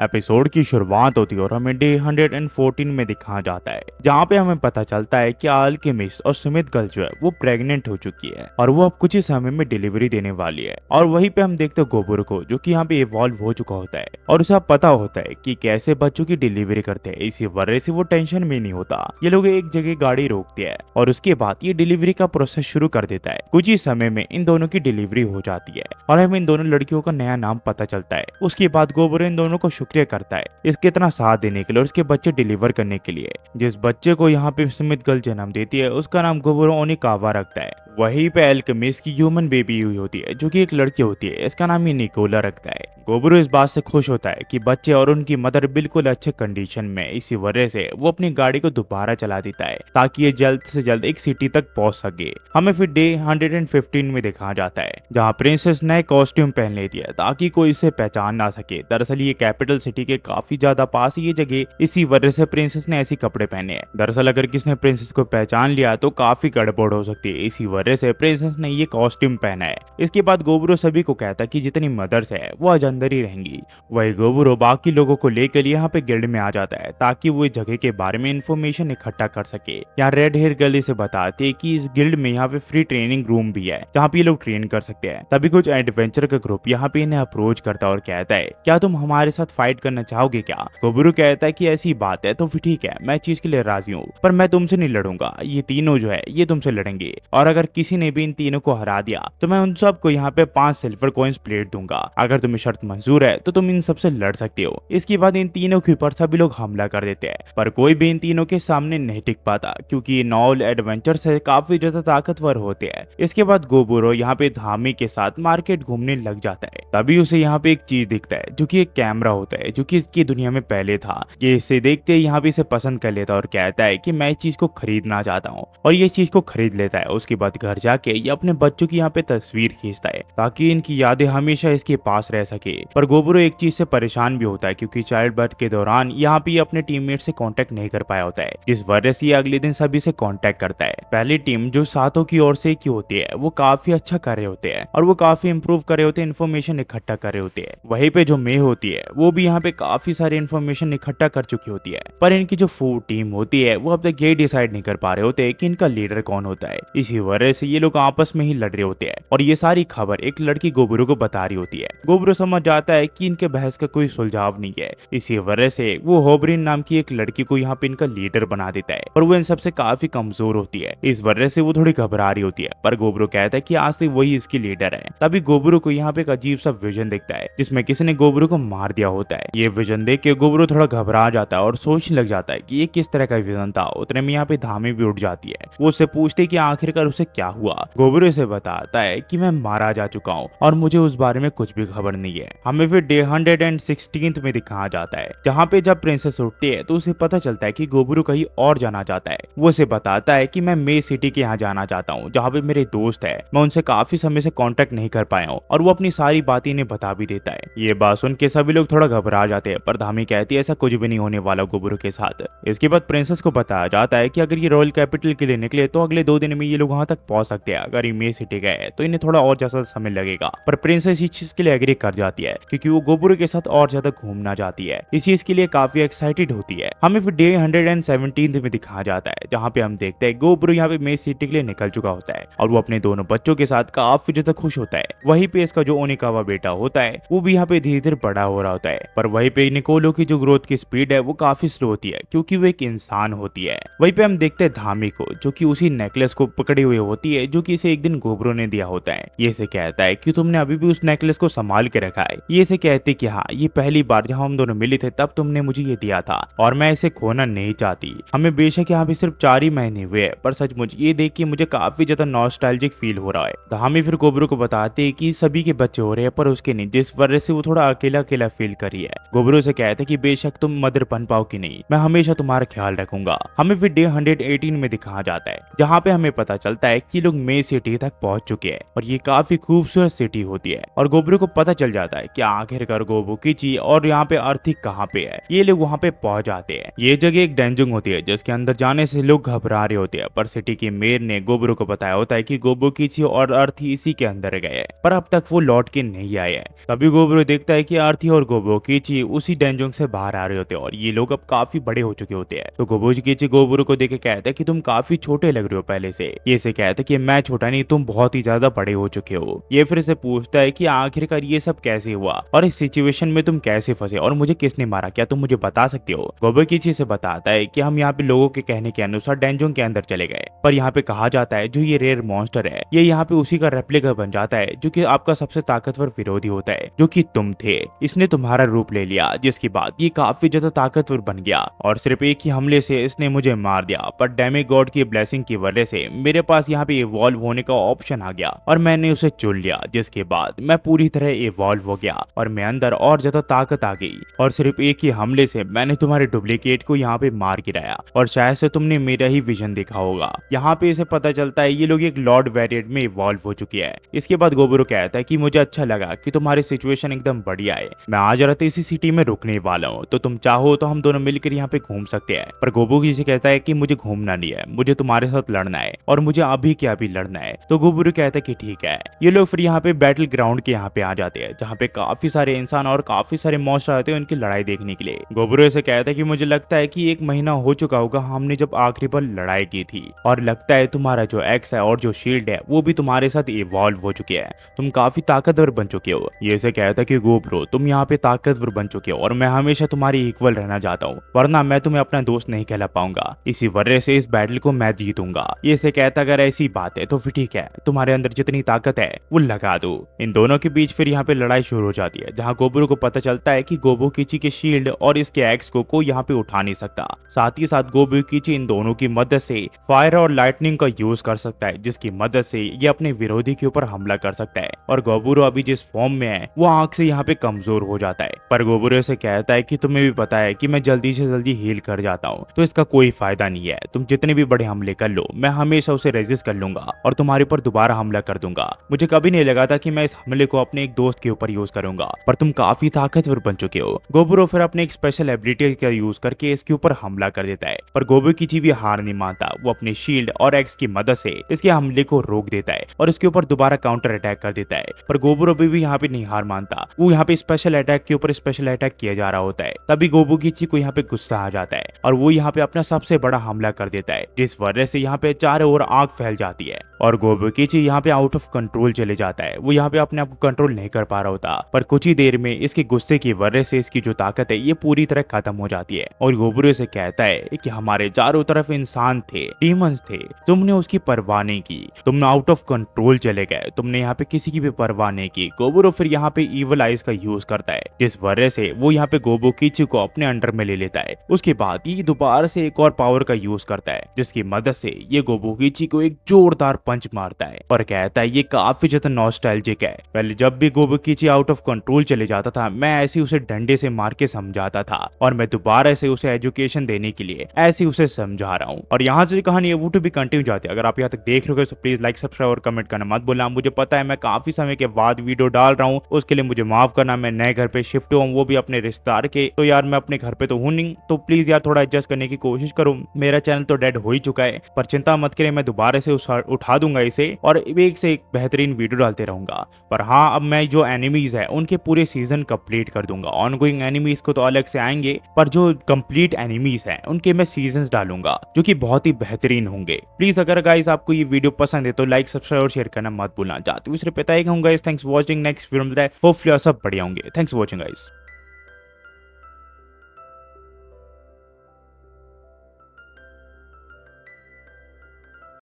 Episode की शुरुआत होती है और हमें डे 114 में दिखाया जाता है, जहाँ पे हमें पता चलता है कि अल्केमिस्ट और सुमित गर्ल जो है वो प्रेग्नेंट हो चुकी है और वो अब कुछ ही समय में डिलीवरी देने वाली है। और वहीं पे हम देखते हैं गोबुरो को, जो कि यहाँ पे इवॉल्व हो चुका होता है और उसे अब पता होता है कि कैसे बच्चों की डिलीवरी करते हैं। इसी वजह से वो टेंशन में नहीं होता। ये लोग एक जगह गाड़ी रोकते हैं और उसके बाद ये डिलीवरी का प्रोसेस शुरू कर देता है। कुछ ही समय में इन दोनों की डिलीवरी हो जाती है और हमें इन दोनों लड़कियों का नया नाम पता चलता है। उसके बाद गोबुरो इन दोनों को शुक्रिया करता है इसके इतना साथ देने के लिए और उसके बच्चे डिलीवर करने के लिए। जिस बच्चे को यहाँ पे स्मिथ गर्ल जन्म देती है उसका नाम गोबुरो ओनिकावा रखता है। वहीं पे अल्केमिस्ट की ह्यूमन बेबी हुई होती है, जो कि एक लड़की होती है। इसका नाम ही निकोला रखता है। गोबुरो इस बात से खुश होता है कि बच्चे और उनकी मदर बिल्कुल अच्छे कंडीशन में। इसी वजह से वो अपनी गाड़ी को दोबारा चला देता है ताकि ये जल्द से जल्द एक सिटी तक पहुंच सके। हमें फिर डे 115 में दिखाया जाता है, जहाँ प्रिंसेस नए कॉस्ट्यूम पहन लेती है ताकि कोई इसे पहचान ना सके। दरअसल ये कैपिटल सिटी के काफी ज्यादा पास ये जगह, इसी वजह से प्रिंसेस ने ऐसी कपड़े पहने हैं। दरअसल अगर किसने प्रिंसेस को पहचान लिया तो काफी गड़बड़ हो सकती है। इसी वजह से प्रिंसेस ने ये कॉस्ट्यूम पहना है। इसके बाद गोबुरो सभी को कहता है कि जितनी मदर्स है वो आज अंदर ही रहेंगी। वही गोबुरो बाकी लोगों को लेकर यहाँ पे गिल्ड में आ जाता है ताकि वो इस जगह के बारे में इंफॉर्मेशन इकट्ठा कर सके। यहाँ रेड हेयर गर्ल इसे बताते हैं कि इस गिल्ड में यहाँ पे फ्री ट्रेनिंग रूम भी है, जहाँ पे ये लोग ट्रेन कर सकते हैं। तभी कुछ एडवेंचर का ग्रुप यहाँ पे इन्हें अप्रोच करता है और कहता है, क्या तुम हमारे साथ फाइट करना चाहोगे क्या? गोबुरो कहता है कि ऐसी बात है तो फिर ठीक है, मैं चीज के लिए राजी हूँ, पर मैं तुमसे नहीं लड़ूंगा। ये तीनों जो है ये तुमसे लड़ेंगे और अगर किसी ने भी इन तीनों को हरा दिया तो मैं उन सबको यहाँ पे 5 सिल्वर कॉइन्स प्लेट दूंगा। अगर तुम्हें शर्त मंजूर है तो तुम इन सबसे लड़ सकते हो। इसके बाद इन तीनों के ऊपर सभी लोग हमला कर देते हैं, पर कोई भी इन तीनों के सामने नहीं टिक पाता क्योंकि ये नॉवल एडवेंचर से काफी ज्यादा ताकतवर होते हैं। इसके बाद गोबुरो यहाँ पे धामी के साथ मार्केट घूमने लग जाता है। तभी उसे यहाँ पे एक चीज दिखता है जो कि एक कैमरा होता है, जो कि इसकी दुनिया में पहले था। ये इसे देखते ही यहाँ पे इसे पसंद कर लेता है और कहता है कि मैं इस चीज को खरीदना चाहता हूँ, और ये चीज को खरीद लेता है। उसके बाद घर जाके ये अपने बच्चों की यहाँ पे तस्वीर खींचता है ताकि इनकी यादें हमेशा इसके पास रह सके। पर गोबुरो एक चीज से परेशान भी होता है क्योंकि चाइल्ड बर्थ के दौरान यहाँ पे अपने टीममेट से कांटेक्ट नहीं कर पाया होता है, जिस वजह से ये अगले दिन सभी से कांटेक्ट करता है। पहली टीम जो सातों की ओर से की होती है वो काफी अच्छा कर रहे होते हैं और वो काफी इंप्रूव कर रहे होते हैं, इन्फॉर्मेशन इकट्ठा कर रहे होते हैं। वहीं पे जो मे होती है वो भी यहाँ पे काफी सारी इन्फॉर्मेशन इकट्ठा कर चुकी होती है, पर इनकी जो फोर टीम होती है वो अब तक ये डिसाइड नहीं कर पा रहे होते कि इनका लीडर कौन होता है। इसी वजह से ये लोग आपस में ही लड़ रहे होते हैं और ये सारी खबर एक लड़की गोबुरो को बता रही होती है। गोबुरो समझ जाता है कि इनके बहस का कोई सुलझाव नहीं है। इसी वजह से वो होबरिन नाम की एक लड़की को यहाँ पे इनका लीडर बना देता है, और वो इन सबसे काफी कमजोर होती है। इस वजह से वो थोड़ी घबरा रही होती है, पर गोबुरो कहता है कि आज से वही इसकी लीडर है। तभी गोबुरो को यहाँ पे एक अजीब सा विजन दिखता है जिसमें किसी ने गोबुरो को मार दिया होता है। ये विजन देख के गोबुरो थोड़ा घबरा जाता है और सोचने लग जाता है कि ये किस तरह का विजन था। उतने में यहाँ पे धामी भी उठ जाती है। वो उससे पूछती है कि आखिरकार उसे क्या हुआ। गोबुरो इसे बताता है कि मैं मारा जा चुका हूँ और मुझे उस बारे में कुछ भी खबर नहीं है। हमें फिर डे 116 में दिखाया जाता है, जहाँ पे जब प्रिंसेस उठती है तो उसे पता चलता है कि गोबुरो कहीं और जाना चाहता है। वो उसे बताता है कि मैं मे सिटी के यहाँ जाना चाहता हूँ, जहाँ पे मेरे दोस्त है। मैं उनसे काफी समय से कांटेक्ट नहीं कर पाया हूँ, और वो अपनी सारी बातें इन्हें बता भी देता है। ये बात सुन के सभी लोग थोड़ा घबरा जाते हैं, पर धामी कहती है ऐसा कुछ भी नहीं होने वाला गोबुरो के साथ। इसके बाद प्रिंसेस को बताया जाता है कि अगर ये रॉयल कैपिटल के लिए निकले तो अगले 2 दिन में ये लोग वहां तक पहुंच सकते हैं। अगर ये मे सिटी गए तो इन्हें थोड़ा और ज्यादा समय लगेगा, पर प्रिंसेस इस चीज के लिए एग्री कर जाती है क्योंकि वो गोबुरो के साथ और ज्यादा घूमना चाहती है। इस चीज के लिए काफी एक्साइटेड होती है। हमें फिर डे 117 में दिखाया जाता है, जहाँ पे हम देखते हैं गोबुरो यहाँ पे मे सिटी के लिए निकल चुका होता है और वो अपने दोनों बच्चों के साथ काफी ज्यादा खुश होता है। वहीं पे इसका जो ओनिकावा बेटा होता है वो भी यहाँ पे धीरे धीरे बड़ा हो रहा होता है, पर वहीं पे निकोलो की जो ग्रोथ की स्पीड है वो काफी स्लो होती है क्योंकि वो एक इंसान होती है। वहीं पे हम देखते हैं धामी को, जो कि उसी नेकलेस को पकड़ी हुई होती है जो कि इसे एक दिन गोबुरो ने दिया होता है। ये इसे कहता है कि तुमने अभी भी उस नेकलेस को संभाल के रखा है। ये इसे कहती कि हाँ, ये पहली बार जब हम दोनों मिले थे तब तुमने मुझे ये दिया था और मैं इसे खोना नहीं चाहती। हमें बेशक यहाँ पे सिर्फ 4 ही महीने हुए हैं, पर सचमुच ये देख के मुझे काफी ज्यादा नॉस्टैल्जिक फील हो रहा है। धामी फिर गोबुरो को बताते हैं कि सभी के बच्चे हो रहे हैं पर उसके नहीं, जिस वजह से वो थोड़ा अकेला अकेला फील कर रही है। गोबुरो से कहते हैं कि बेशक तुम मदर बन पाओ कि नहीं, मैं हमेशा तुम्हारा ख्याल रखूंगा। हमें फिर डे 118 में दिखाया जाता है, जहाँ पे हमें पता चलता है कि लोग मे सिटी तक पहुंच चुके हैं और ये काफी खूबसूरत सिटी होती है। और गोबुरो को पता चल जाता है कि आखिरकार गोबुकिची और यहाँ पे अर्थी कहाँ पे है। ये लोग वहाँ पे पहुंच जाते हैं। ये जगह एक डेंजुंग होती है जिसके अंदर जाने से लोग घबरा रहे होते हैं, पर सिटी के मेयर ने गोबुरो को बताया होता है कि गोबुकिची और अर्थी इसी के अंदर गए, पर अब तक वो लौट के नहीं आए हैं। तभी गोबुरो देखता है कि अर्थी और गोबुकिची कीची उसी डेंजोंग से बाहर आ रहे होते हैं और ये लोग अब काफी बड़े हो चुके होते हैं। तो कीची गोबुरो को देख के कहता है कि तुम काफी छोटे लग रहे हो पहले से। ये इसे कहता है कि मैं छोटा नहीं, तुम बहुत ही ज्यादा बड़े हो चुके हो। ये फिर से पूछता है कि आखिरकार ये सब कैसे हुआ और इस सिचुएशन में तुम कैसे फंसे और मुझे किसने मारा, क्या तुम मुझे बता सकते हो। गोबुकीची से बताता है कि हम यहाँ पे लोगों के कहने के अनुसार डेंजोंग के अंदर चले गए, पर यहाँ पे कहा जाता है जो ये रेयर मॉन्स्टर है ये यहाँ पे उसी का रेप्लिका बन जाता है जो कि आपका सबसे ताकतवर विरोधी होता है, जो कि तुम थे। इसने तुम्हारा रूप ले लिया, जिसके बाद ये काफी ज्यादा ताकतवर बन गया और सिर्फ एक ही हमले से इसने मुझे मार दिया। पर डेमी गॉड की ब्लेसिंग की वजह से मेरे पास यहाँ पे इवॉल्व होने का ऑप्शन आ गया और मैंने उसे चुन लिया, जिसके बाद मैं पूरी तरह इवॉल्व हो गया और मैं अंदर और ज्यादा ताकत आ गई और सिर्फ एक ही हमले से मैंने तुम्हारे डुप्लीकेट को यहाँ पे मार गिराया और शायद से तुमने मेरा ही विजन देखा होगा। यहाँ पे इसे पता चलता है ये लोग एक लॉर्ड वेरिएंट में इवॉल्व हो चुकी है। इसके बाद गोबुरो कहता है कि मुझे अच्छा लगा कि तुम्हारी सिचुएशन एकदम बढ़िया है, मैं आज रात इसी सिटी में रुकने वाला हूँ, तो तुम चाहो तो हम दोनों मिलकर यहाँ पे घूम सकते हैं। पर गोबुकी से कहता है कि मुझे घूमना नहीं है, मुझे तुम्हारे साथ लड़ना है और मुझे अभी के अभी लड़ना है। तो गोबुरो कहता है कि ठीक है। ये लोग फिर यहाँ पे बैटल ग्राउंड के यहाँ पे आ जाते हैं जहाँ पे काफी सारे इंसान और काफी सारे मॉन्स्टर आते हैं उनकी लड़ाई देखने के लिए। गोबुरो से कहता है कि मुझे लगता है कि 1 महीना हो चुका होगा हमने जब आखिरी बार लड़ाई की थी और लगता है तुम्हारा जो एक्स है और जो शील्ड है वो भी तुम्हारे साथ इवॉल्व हो चुके हैं, तुम काफी ताकतवर बन चुके हो। ये से कहता है कि गोबुरो तुम यहाँ पे ताकतवर बन चुके हो और मैं हमेशा तुम्हारी इक्वल रहना चाहता हूँ, वरना मैं तुम्हें अपना दोस्त नहीं कहला पाऊंगा, इसी वजह से इस बैटल को मैं जीतूंगा। ये से कहता अगर ऐसी बात है तो फिर ठीक है, तुम्हारे अंदर जितनी ताकत है वो लगा दो। इन दोनों के बीच फिर यहाँ पे लड़ाई शुरू हो जाती है जहाँ गोबुरो को पता चलता है कि गोबुकीची के शील्ड और इसके एक्स को कोई यहाँ पे उठा नहीं सकता। साथ ही साथ गोबुकीची इन दोनों की मदद से फायर और लाइटनिंग का यूज कर सकता है, जिसकी मदद से ये अपने विरोधी के ऊपर हमला कर सकता है। और गोबुरो अभी जिस फॉर्म में है वो आंख से यहाँ पे कमजोर हो जाता है। पर गोबुरो से कहता है कि तुम्हें भी पता है कि मैं जल्दी से जल्दी हील कर जाता हूँ, तो इसका कोई फायदा नहीं है, तुम जितने भी बड़े हमले कर लो मैं हमेशा उसे रेजिस्ट कर लूंगा और तुम्हारे ऊपर दोबारा हमला कर दूंगा। मुझे कभी नहीं लगा था कि मैं इस हमले को अपने एक दोस्त के ऊपर यूज करूंगा, पर तुम काफी ताकतवर बन चुके हो। गोबुरो फिर अपने एक स्पेशल एबिलिटी का यूज करके इसके ऊपर हमला कर देता है, पर गोबुकीची भी हार नहीं मानता। वो अपने शील्ड और एक्स की मदद से इसके हमले को रोक देता है और इसके ऊपर दोबारा काउंटर अटैक कर देता है। पर गोबुरो भी यहाँ पे नहीं हार मानता, वो यहाँ पे स्पेशल अटैक के ऊपर स्पेशल अटैक किया जा रहा होता है। तभी गोबुकीची को यहाँ पे गुस्सा आ जाता है और वो यहाँ पे अपना सबसे बड़ा हमला कर देता है, जिस वजह से यहाँ पे चारों ओर आग फैल जाती है और गोबुकीची यहाँ पे आउट ऑफ कंट्रोल चले जाता है। वो यहाँ पे अपने आप को कंट्रोल नहीं कर पा रहा होता, पर कुछ ही देर में इसके गुस्से की वजह से इसकी जो ताकत है ये पूरी तरह खत्म हो जाती है और गोबुरो से कहता है कि हमारे चारों तरफ इंसान थे, डीमंस थे, तुमने उसकी परवाह नहीं की, तुम आउट ऑफ कंट्रोल चले गए, तुमने यहाँ पे किसी की भी परवाह नहीं की। गोबुरो फिर यहाँ पे इवल आइज का यूज करता है, जिस वजह से वो यहाँ पे गोबुकीची को अपने अंडर में ले लेता है। उसके बाद ये दोबारा से एक और पावर का यूज करता है, जिसकी मदद से ये गोबुकीची को एक जोरदार पंच मारता है और कहता है ये काफी ज्यादा नॉस्टैल्जिक है। पहले जब भी गोबुकीची आउट ऑफ कंट्रोल चले जाता था मैं ऐसे उसे डंडे से मार के समझाता था और मैं दोबारा से उसे एजुकेशन देने के लिए ऐसे उसे समझा रहा हूँ। और यहाँ से कहानी वो टू भी कंटिन्यू जाती है। अगर आप यहाँ तक देख रहे हो तो प्लीज लाइक सब्सक्राइब और कमेंट करना मत भूलना। मुझे पता है मैं काफी समय के बाद वीडियो डाल रहा हूँ, उसके लिए मुझे माफ करना। मैं नए घर पे शिफ्ट हुआ हूँ, वो भी अपने रिश्तेदार के, तो यार मैं अपने घर पे तो हूँ नहीं, तो प्लीज यार थोड़ा एडजस्ट करने की कोशिश करो। मेरा चैनल तो डेड हो ही चुका है, पर चिंता मत करें, मैं दोबारा से उठा दूंगा इसे और एक से एक बेहतरीन वीडियो डालते रहूंगा। पर हाँ, अब मैं जो एनिमीज है उनके पूरे सीजन कंप्लीट कर दूंगा। ऑनगोइंग एनिमीज को तो अलग से आएंगे, पर जो कंप्लीट एनिमीज हैं उनके मैं सीजन्स डालूंगा जो कि बहुत ही बेहतरीन होंगे। प्लीज अगर गाइस आपको ये वीडियो पसंद है तो लाइक सब्सक्राइब और शेयर करना मत भूलना। जाते हुए सिर्फ पता ही कहूंगा, thanks for watching. Next video में होपफुली सब बढ़िया होंगे। Thanks for watching guys.